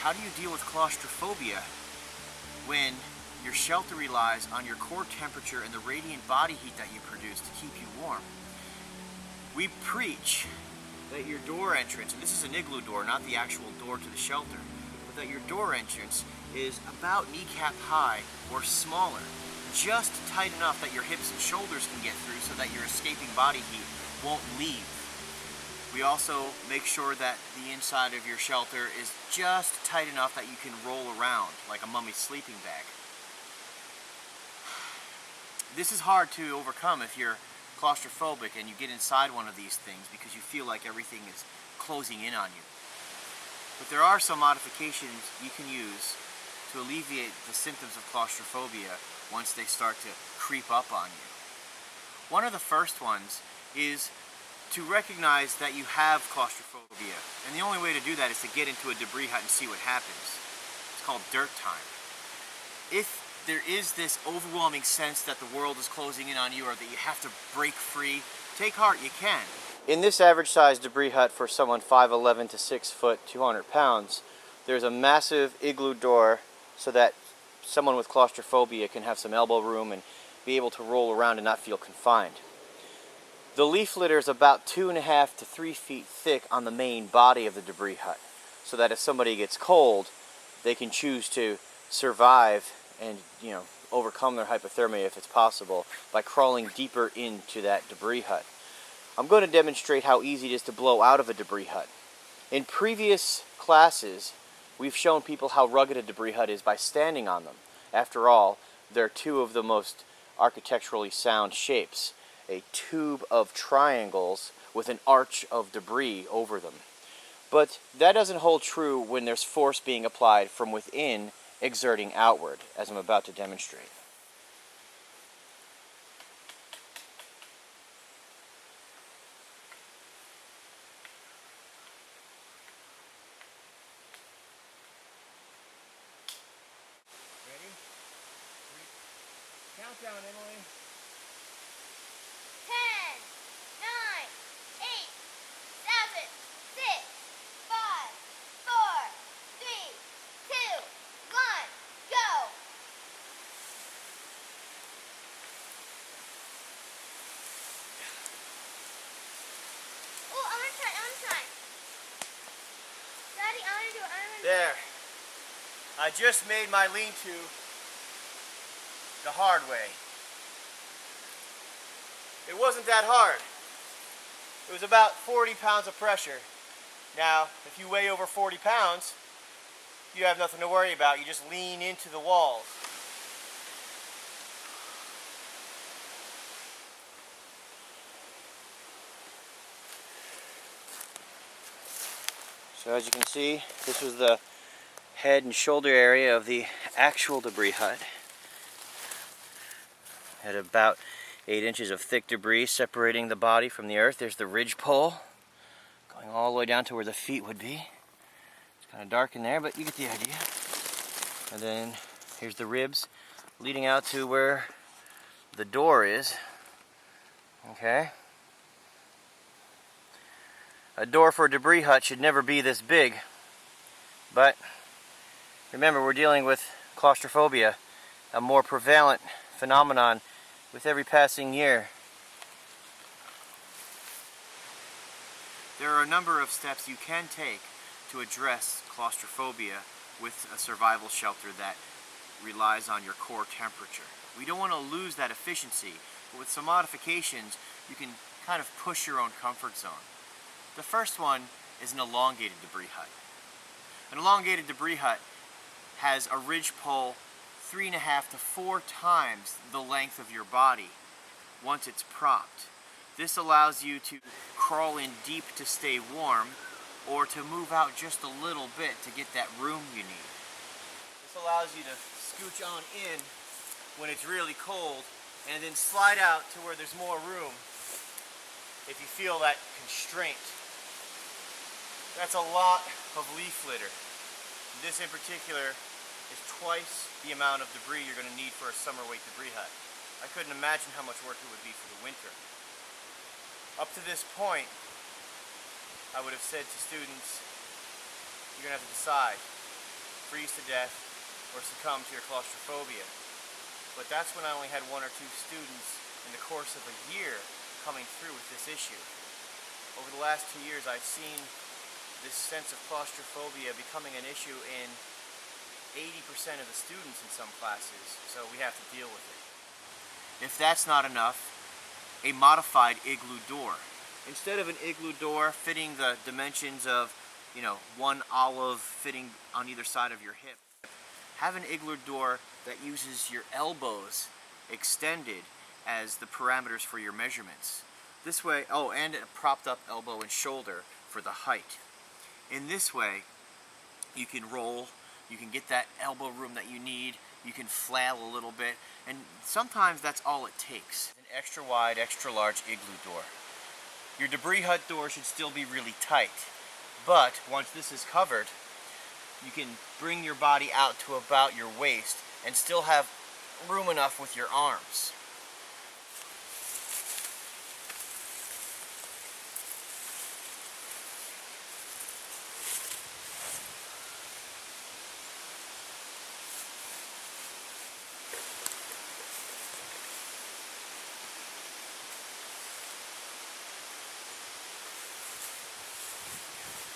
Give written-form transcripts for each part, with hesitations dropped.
how do you deal with claustrophobia when your shelter relies on your core temperature and the radiant body heat that you produce to keep you warm? We preach that your door entrance, and this is an igloo door, not the actual door to the shelter, but that your door entrance is about kneecap high or smaller, just tight enough that your hips and shoulders can get through so that your escaping body heat won't leave. We also make sure that the inside of your shelter is just tight enough that you can roll around like a mummy's sleeping bag. This is hard to overcome if you're claustrophobic and you get inside one of these things because you feel like everything is closing in on you. But there are some modifications you can use to alleviate the symptoms of claustrophobia once they start to creep up on you. One of the first ones is to recognize that you have claustrophobia, and the only way to do that is to get into a debris hut and see what happens. It's called dirt time. If there is this overwhelming sense that the world is closing in on you or that you have to break free, take heart, you can. In this average sized debris hut for someone 5'11" to 6 foot, 200 pounds, there's a massive igloo door so that someone with claustrophobia can have some elbow room and be able to roll around and not feel confined. The leaf litter is about 2.5 to 3 feet thick on the main body of the debris hut, so that if somebody gets cold, they can choose to survive and, overcome their hypothermia if it's possible by crawling deeper into that debris hut. I'm going to demonstrate how easy it is to blow out of a debris hut. In previous classes, we've shown people how rugged a debris hut is by standing on them. After all, they're two of the most architecturally sound shapes. A tube of triangles with an arch of debris over them. But that doesn't hold true when there's force being applied from within exerting outward, as I'm about to demonstrate. Ready? Countdown, Emily. 10, 9, 8, 7, 6, 5, 4, 3, 2, 1, go! Oh, I'm gonna try. Daddy, I wanna do it. There. I just made my lean-to the hard way. It wasn't that hard. It was about 40 pounds of pressure. Now, if you weigh over 40 pounds, you have nothing to worry about. You just lean into the walls. So as you can see, this was the head and shoulder area of the actual debris hut. Had about 8 inches of thick debris separating the body from the earth. There's the ridge pole going all the way down to where the feet would be. It's kind of dark in there, but you get the idea. And then here's the ribs leading out to where the door is. Okay. A door for a debris hut should never be this big, but remember, we're dealing with claustrophobia, a more prevalent phenomenon with every passing year. There are a number of steps you can take to address claustrophobia with a survival shelter that relies on your core temperature. We don't want to lose that efficiency, but with some modifications, you can kind of push your own comfort zone. The first one is an elongated debris hut. An elongated debris hut has a ridge pole 3.5 to 4 times the length of your body once it's propped. This allows you to crawl in deep to stay warm or to move out just a little bit to get that room you need. This allows you to scooch on in when it's really cold and then slide out to where there's more room if you feel that constraint. That's a lot of leaf litter. This in particular is twice the amount of debris you're going to need for a summer weight debris hut. I couldn't imagine how much work it would be for the winter. Up to this point, I would have said to students, you're going to have to decide, freeze to death or succumb to your claustrophobia. But that's when I only had 1 or 2 students in the course of a year coming through with this issue. Over the last 2 years, I've seen this sense of claustrophobia becoming an issue in 80% of the students in some classes, so we have to deal with it. If that's not enough, a modified igloo door. Instead of an igloo door fitting the dimensions of, 1 olive fitting on either side of your hip, have an igloo door that uses your elbows extended as the parameters for your measurements. This way, and a propped up elbow and shoulder for the height. In this way, you can roll, you can get that elbow room that you need, you can flail a little bit, and sometimes that's all it takes. An extra wide, extra large igloo door. Your debris hut door should still be really tight, but once this is covered, you can bring your body out to about your waist and still have room enough with your arms.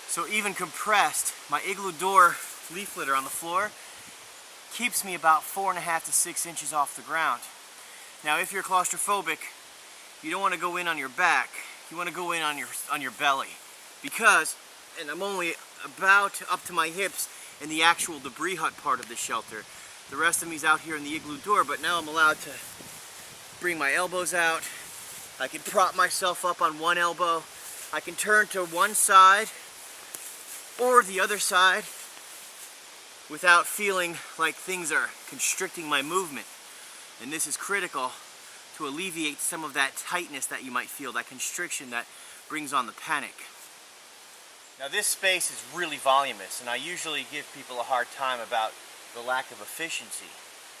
So even compressed, my igloo door leaf litter on the floor keeps me about 4.5 to 6 inches off the ground. Now if you're claustrophobic, you don't want to go in on your back, you want to go in on your belly. Because, and I'm only about up to my hips in the actual debris hut part of the shelter. The rest of me's out here in the igloo door, but now I'm allowed to bring my elbows out. I can prop myself up on one elbow. I can turn to one side or the other side without feeling like things are constricting my movement. And this is critical to alleviate some of that tightness that you might feel, that constriction that brings on the panic. Now this space is really voluminous, and I usually give people a hard time about the lack of efficiency.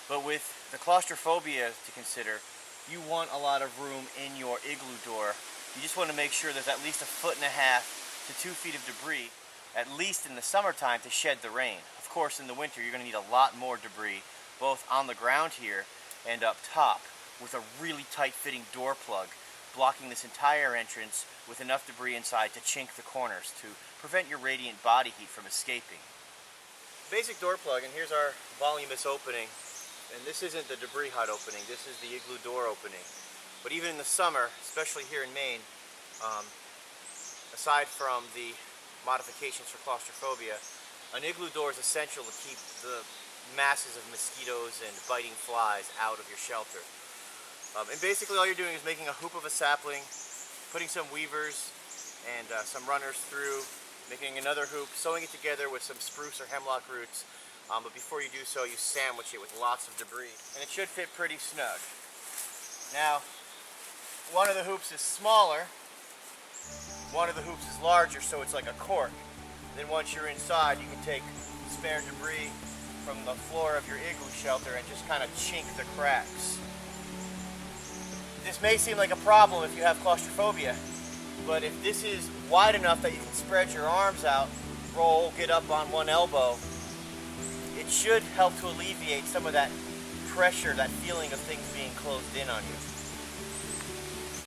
But with the claustrophobia to consider, you want a lot of room in your igloo door. You just want to make sure there's at least 1.5 to 2 feet of debris, at least in the summertime, to shed the rain. Of course, in the winter, you're going to need a lot more debris, both on the ground here and up top, with a really tight-fitting door plug blocking this entire entrance with enough debris inside to chink the corners to prevent your radiant body heat from escaping. Basic door plug, and here's our voluminous opening. And this isn't the debris hut opening, this is the igloo door opening. But even in the summer, especially here in Maine, aside from the modifications for claustrophobia, an igloo door is essential to keep the masses of mosquitoes and biting flies out of your shelter. And basically all you're doing is making a hoop of a sapling, putting some weavers and some runners through, making another hoop, sewing it together with some spruce or hemlock roots. But before you do so, you sandwich it with lots of debris, and it should fit pretty snug. Now, one of the hoops is smaller, one of the hoops is larger, so it's like a cork. Then once you're inside, you can take spare debris from the floor of your igloo shelter and just kind of chink the cracks. This may seem like a problem if you have claustrophobia, but if this is wide enough that you can spread your arms out, roll, get up on one elbow, it should help to alleviate some of that pressure, that feeling of things being closed in on you.